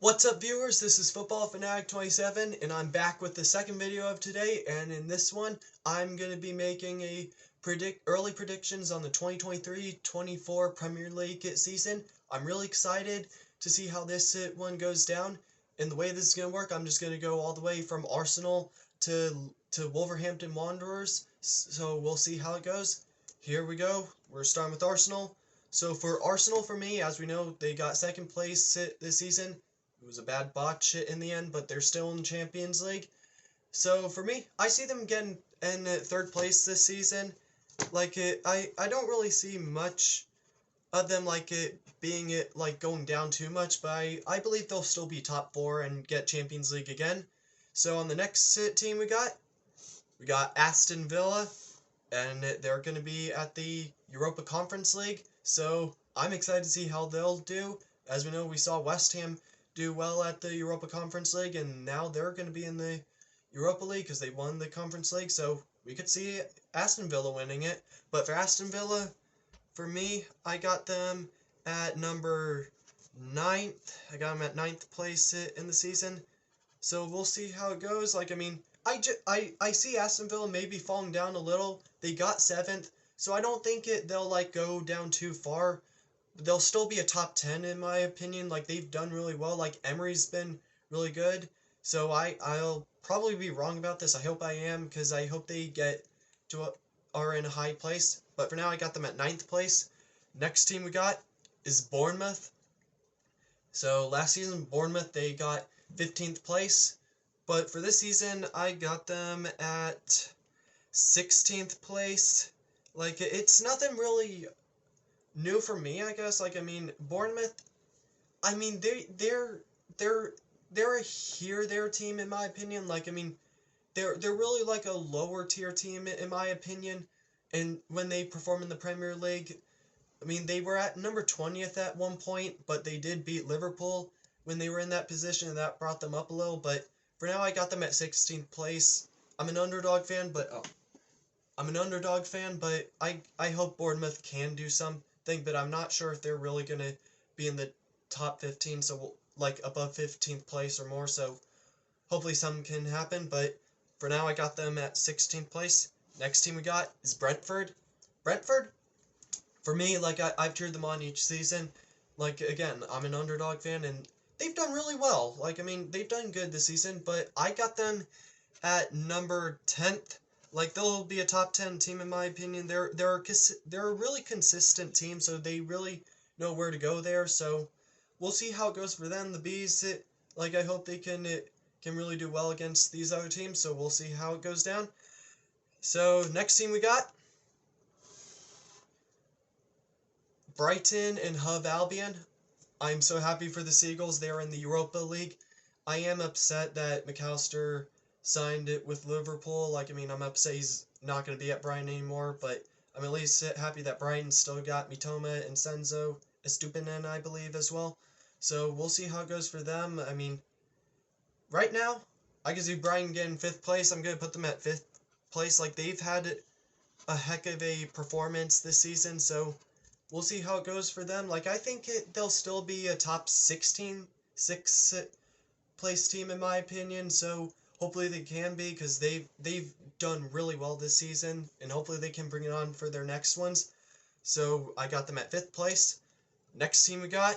What's up, viewers? This is Football Fanatic 27, and I'm back with the second video of today. And in this one, I'm going to be making a early predictions on the 2023-24 Premier League season. I'm really excited to see how this one goes down. And the way this is going to work, I'm just going to go all the way from Arsenal to Wolverhampton Wanderers. So we'll see how it goes. Here we go. We're starting with Arsenal. So for Arsenal, for me, as we know, they got second place this season. It was a bad botch in the end, but they're still in Champions League. So for me, I see them getting in third place this season. I don't really see much of them going down too much, but I believe they'll still be top four and get Champions League again. So on the next team we got Aston Villa, and they're going to be at the Europa Conference League. So I'm excited to see how they'll do. As we know, we saw West Ham do well at the Europa Conference League, and now they're going to be in the Europa League because they won the Conference League, so we could see Aston Villa winning it. But for Aston Villa, for me, I got them at number 9th. I got them at 9th place in the season, so we'll see how it goes. I see Aston Villa maybe falling down a little. They got 7th, so I don't think they'll go down too far. They'll still be a top 10 in my opinion. They've done really well. Emery's been really good. So I'll probably be wrong about this. I hope I am, because I hope they are in a high place. But for now, I got them at 9th place. Next team we got is Bournemouth. So last season, Bournemouth, they got 15th place. But for this season, I got them at 16th place. It's nothing really new for me, I guess. Bournemouth, they're a here-there team in my opinion. They're really a lower tier team in my opinion. And when they perform in the Premier League, they were at number 20th at one point, but they did beat Liverpool when they were in that position, and that brought them up a little. But for now, I got them at 16th place. I'm an underdog fan, but I hope Bournemouth can do something, but I'm not sure if they're really going to be in the top 15, so above 15th place or more, so hopefully something can happen. But for now, I got them at 16th place. Next team we got is Brentford. Brentford, for me, I've cheered them on each season. Again, I'm an underdog fan, and they've done really well. They've done good this season, but I got them at number 10th. They'll be a top 10 team in my opinion. They're a really consistent team, so they really know where to go there. So we'll see how it goes for them. The Bees, I hope they can really do well against these other teams. So we'll see how it goes down. So next team we got Brighton and Hove Albion. I'm so happy for the Seagulls. They're in the Europa League. I am upset that McAllister signed it with Liverpool. I'm upset he's not going to be at Brighton anymore, but I'm at least happy that Brighton still got Mitoma and Senzo Estupinan, I believe, as well. So we'll see how it goes for them. Right now, I can see Brighton getting 5th place. I'm going to put them at 5th place. They've had a heck of a performance this season, so we'll see how it goes for them. I think they'll still be a top 6th place team in my opinion, so hopefully they can be, because they've done really well this season, and hopefully they can bring it on for their next ones. So I got them at 5th place. Next team we got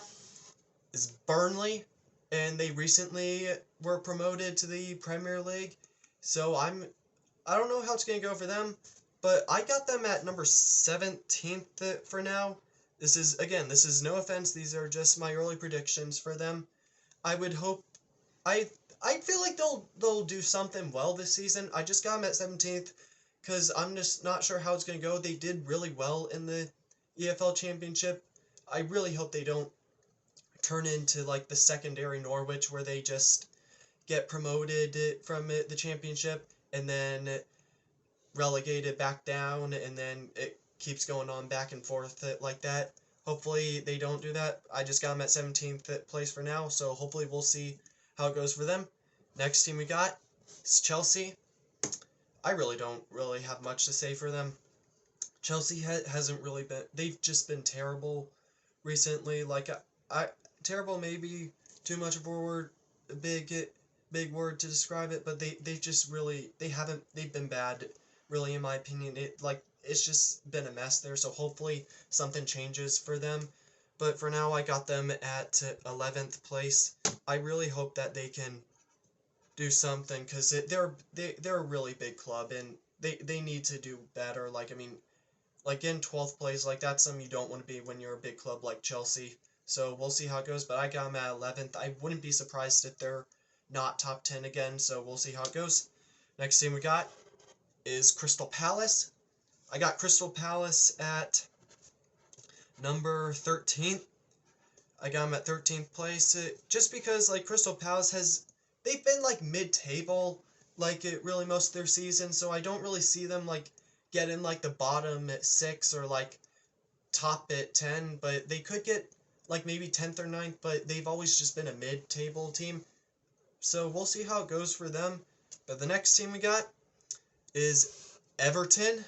is Burnley, and they recently were promoted to the Premier League. So I don't know how it's going to go for them, but I got them at number 17th for now. This is no offense, these are just my early predictions for them. I feel like they'll do something well this season. I just got them at 17th because I'm just not sure how it's going to go. They did really well in the EFL Championship. I really hope they don't turn into the secondary Norwich, where they just get promoted from the Championship and then relegated back down, and then it keeps going on back and forth like that. Hopefully they don't do that. I just got them at 17th place for now, so hopefully we'll see how it goes for them. Next team we got is Chelsea. I don't really have much to say for them. Chelsea hasn't really been, they've just been terrible recently. Terrible maybe too much of a big word to describe it, but they just really, they've been bad, really, in my opinion. It's just been a mess there, so hopefully something changes for them. But for now, I got them at 11th place. I really hope that they can do something, because they're a really big club, and they need to do better. Like, I mean, like in 12th place, like that's something you don't want to be when you're a big club like Chelsea. So we'll see how it goes, but I got them at 11th. I wouldn't be surprised if they're not top 10 again, so we'll see how it goes. Next team we got is Crystal Palace. I got Crystal Palace at number 13th. I got them at 13th place, just because, like, Crystal Palace they've been, like, mid-table, like, really most of their season, so I don't really see them, like, getting, like, the bottom at 6 or, like, top at 10, but they could get, like, maybe 10th or 9th, but they've always just been a mid-table team, so we'll see how it goes for them. But the next team we got is Everton,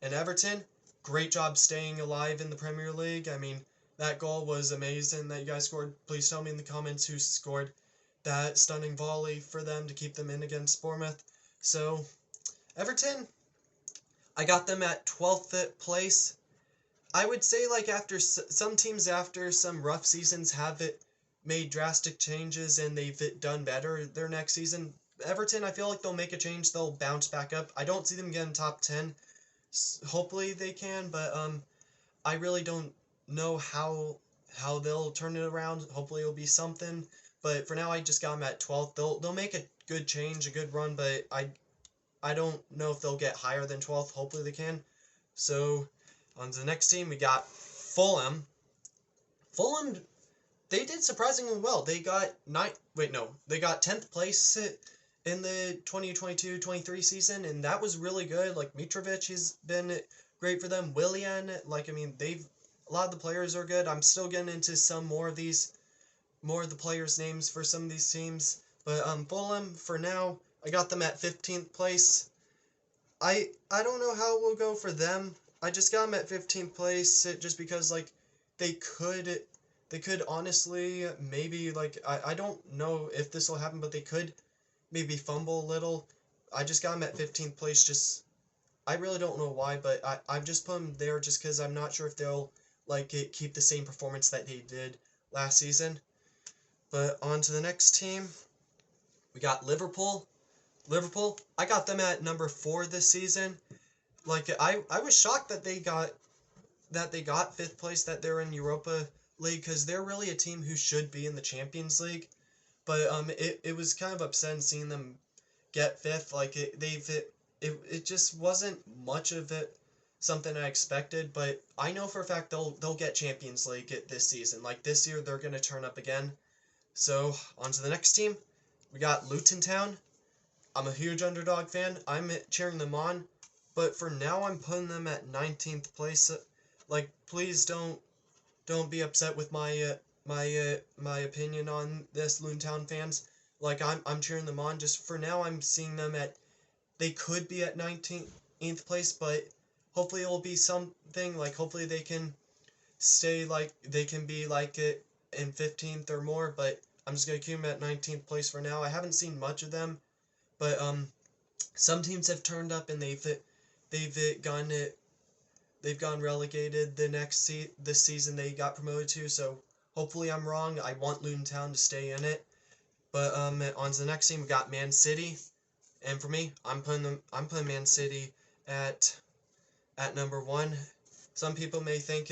and Everton, great job staying alive in the Premier League. I mean, that goal was amazing that you guys scored. Please tell me in the comments who scored that stunning volley for them to keep them in against Bournemouth. So, Everton, I got them at 12th place. I would say, like, after some teams, after some rough seasons, have made drastic changes and they've done better their next season. Everton, I feel like they'll make a change. They'll bounce back up. I don't see them getting top 10. Hopefully they can, but I really don't know how they'll turn it around. Hopefully it'll be something. But for now, I just got them at 12th. They'll make a good change, a good run, but I don't know if they'll get higher than 12th. Hopefully they can. So, on to the next team, we got Fulham. Fulham, they did surprisingly well. They got they got 10th place in the 2022-23 season, and that was really good. Like, Mitrovic has been great for them. Willian, like, I mean, a lot of the players are good. I'm still getting into some more of the players' names for some of these teams. But Fulham, for now, I got them at 15th place. I don't know how it will go for them. I just got them at 15th place just because, like, they could honestly maybe, like, I don't know if this will happen, but they could maybe fumble a little. I just got them at 15th place. I really don't know why, but I've just put them there just because I'm not sure if they'll, like, keep the same performance that they did last season. But on to the next team, we got Liverpool. Liverpool, I got them at number 4 this season. Like, I was shocked that they got 5th place, that they're in Europa League, because they're really a team who should be in the Champions League. But it was kind of upsetting seeing them get 5th. Like, it just wasn't much of it something I expected, but I know for a fact they'll get Champions League this season. Like, this year they're going to turn up again. So, on to the next team. We got Luton Town. I'm a huge underdog fan. I'm cheering them on. But for now, I'm putting them at 19th place. Like, please don't be upset with my my opinion on this, Luton Town fans. Like, I'm cheering them on. Just for now, I'm seeing them they could be at 19th place, but hopefully it will be something. Like, hopefully they can stay, like, they can be, like, in 15th or more, but I'm just going to keep them at 19th place for now. I haven't seen much of them, but some teams have turned up and they've gone relegated this season they got promoted to, so hopefully I'm wrong. I want Luton Town to stay in it. But on to the next team, we got Man City. And for me, I'm putting Man City at number 1. Some people may think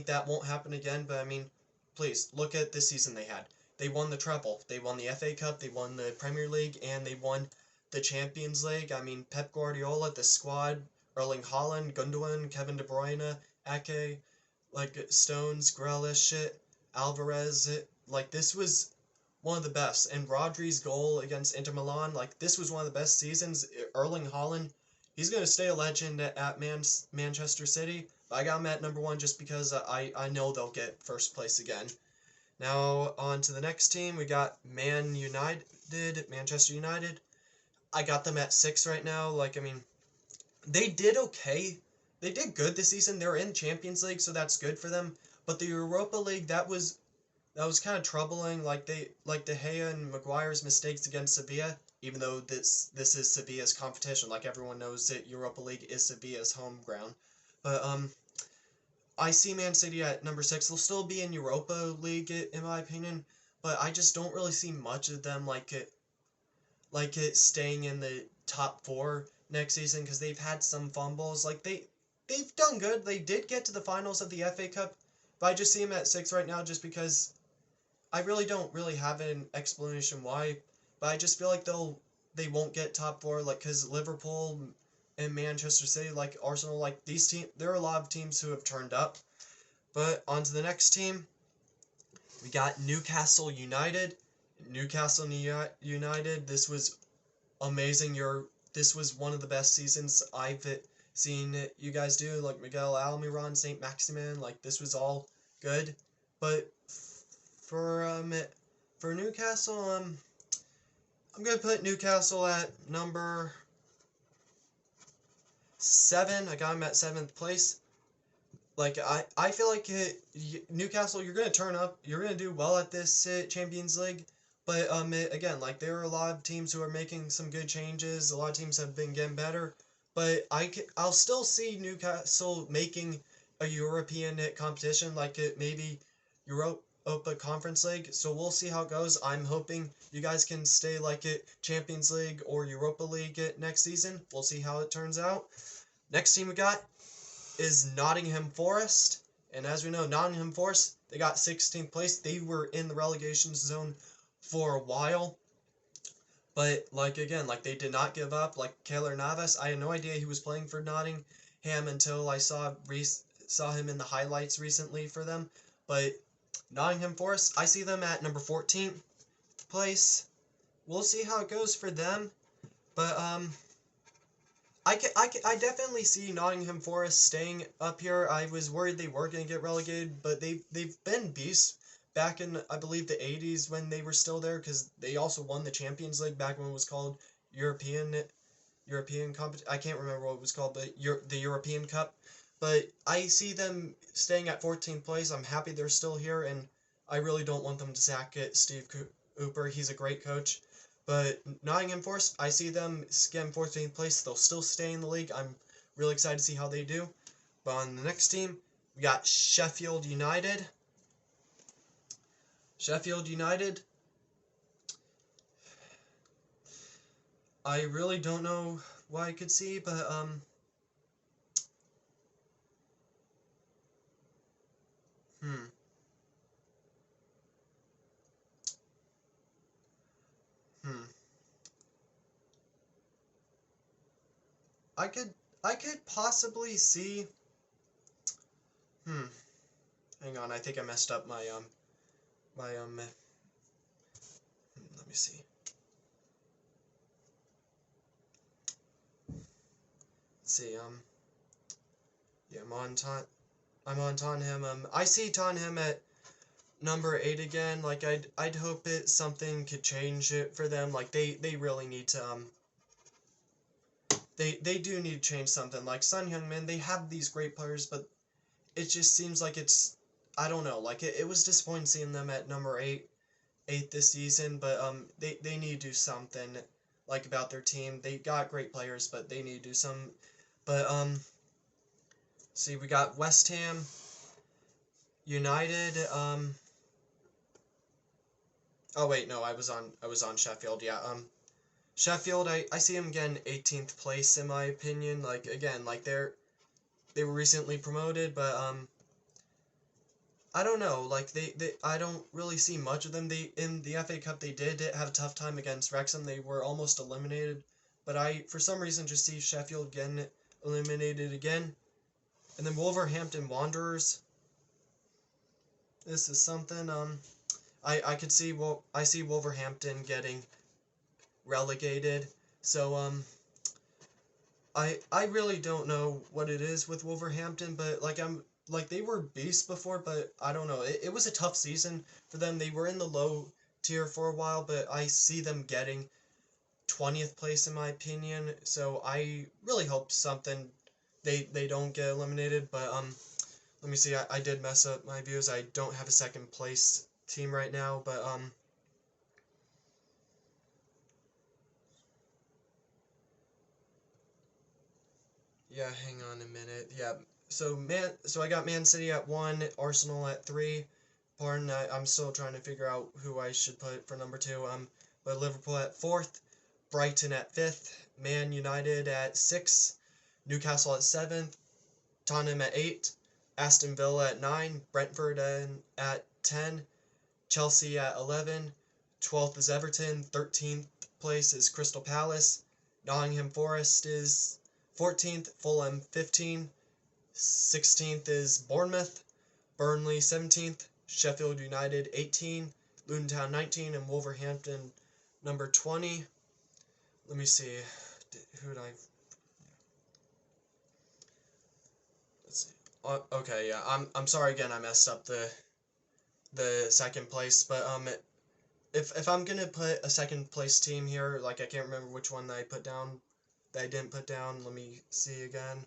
that won't happen again, but I mean, please look at the season they had. They won the treble. They won the FA Cup, they won the Premier League, and they won the Champions League. I mean, Pep Guardiola, the squad, Erling Haaland, Gundogan, Kevin De Bruyne, Ake, like, Stones, Grealish, Alvarez, like, this was one of the best. And Rodri's goal against Inter Milan, like, this was one of the best seasons. Erling Haaland, he's going to stay a legend at Manchester City. I got him at number 1 just because I know they'll get first place again. Now, on to the next team, we got Manchester United. I got them at 6 right now. Like, I mean, they did okay. They did good this season. They're in Champions League, so that's good for them. But the Europa League, that was that was kind of troubling. Like De Gea and Maguire's mistakes against Sevilla, even though this is Sevilla's competition. Like everyone knows that Europa League is Sevilla's home ground. But I see Man City at number 6. They'll still be in Europa League in my opinion, but I just don't really see much of them like it staying in the top 4 next season because they've had some fumbles. Like they've done good. They did get to the finals of the FA Cup, but I just see them at 6 right now just because I really don't really have an explanation why, but I just feel like they won't get top 4 like because Liverpool and Manchester City, like Arsenal, like these teams, there are a lot of teams who have turned up. But on to the next team, we got Newcastle United. Newcastle United. This was amazing. This was one of the best seasons I've seen you guys do. Like Miguel Almiron, Saint Maximin. Like this was all good. But for Newcastle, I'm gonna put Newcastle at number 7. I got him at 7th place. Like I feel like Newcastle, you're gonna turn up. You're gonna do well at this Champions League. But again, like there are a lot of teams who are making some good changes. A lot of teams have been getting better. But I'll still see Newcastle making a European competition, like it maybe Europa Conference League. So we'll see how it goes. I'm hoping you guys can stay like it Champions League or Europa League next season. We'll see how it turns out. Next team we got is Nottingham Forest. And as we know, Nottingham Forest, they got 16th place. They were in the relegation zone for a while. But, like, again, like, they did not give up. Like, Keylor Navas, I had no idea he was playing for Nottingham until I saw him in the highlights recently for them. But Nottingham Forest, I see them at number 14th place. We'll see how it goes for them. But, I definitely see Nottingham Forest staying up here. I was worried they were going to get relegated, but they've been beasts back in, I believe, the 80s when they were still there, because they also won the Champions League back when it was called European competition. I can't remember what it was called, but the European Cup. But I see them staying at 14th place. I'm happy they're still here, and I really don't want them to sack it. Steve Cooper, he's a great coach. But Nottingham Forest, I see them getting 14th place. They'll still stay in the league. I'm really excited to see how they do. But on the next team, we got Sheffield United. Sheffield United, I really don't know what I could see, but, hmm. I could possibly see, hang on, I think I messed up my, let me see. Let's see, yeah, I'm on Tottenham. I see Tottenham at number 8 again. Like, I'd hope something could change it for them. Like, they really need to, they do need to change something. Like, Son Heung-min, they have these great players, but it just seems like it's, I don't know, like, it was disappointing seeing them at number 8 this season, but, they need to do something, like, about their team. They got great players, but they need to do some, but, see, we got West Ham United, oh wait, no, I was on Sheffield, yeah, Sheffield, I see them getting 18th place in my opinion. Like, again, like they were recently promoted, but I don't know, like I don't really see much of them. In the FA Cup they did have a tough time against Wrexham. They were almost eliminated, but I for some reason just see Sheffield getting eliminated again. And then Wolverhampton Wanderers. This is something I could see, well, I see Wolverhampton getting relegated. So I really don't know what it is with Wolverhampton, but like they were beasts before, but I don't know. It was a tough season for them. They were in the low tier for a while, but I see them getting 20th place in my opinion. So I really hope they don't get eliminated, but let me see. I did mess up my views. I don't have a second place team right now, but yeah, hang on a minute. Yeah, so I got Man City at 1, Arsenal at 3. Pardon that, I'm still trying to figure out who I should put for number 2. But Liverpool at 4th, Brighton at 5th, Man United at 6th, Newcastle at 7th, Tottenham at 8, Aston Villa at 9, Brentford at 10, Chelsea at 11, 12th is Everton, 13th place is Crystal Palace, Nottingham Forest is 14th, Fulham 15, 16th is Bournemouth, Burnley 17th, Sheffield United 18, Luton Town 19, and Wolverhampton number 20. Let me see, who did I... Let's see. Okay, yeah, I'm sorry again, I messed up the second place, but if I'm gonna put a second place team here, like I can't remember which one that I put down, that I didn't put down. Let me see again.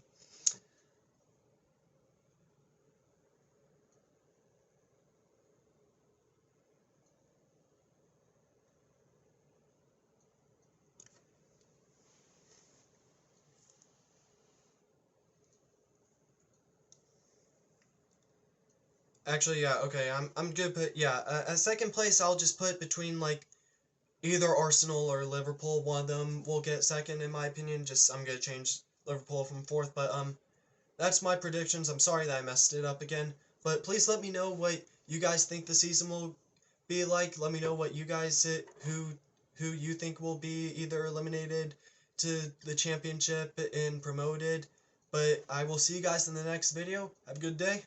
Actually, yeah, okay, I'm gonna put, yeah, a second place I'll just put between, like, either Arsenal or Liverpool. One of them will get second, in my opinion. Just, I'm gonna change Liverpool from 4th, but, that's my predictions. I'm sorry that I messed it up again, but please let me know what you guys think the season will be like. Let me know what you guys, who you think will be either eliminated to the championship and promoted, but I will see you guys in the next video. Have a good day.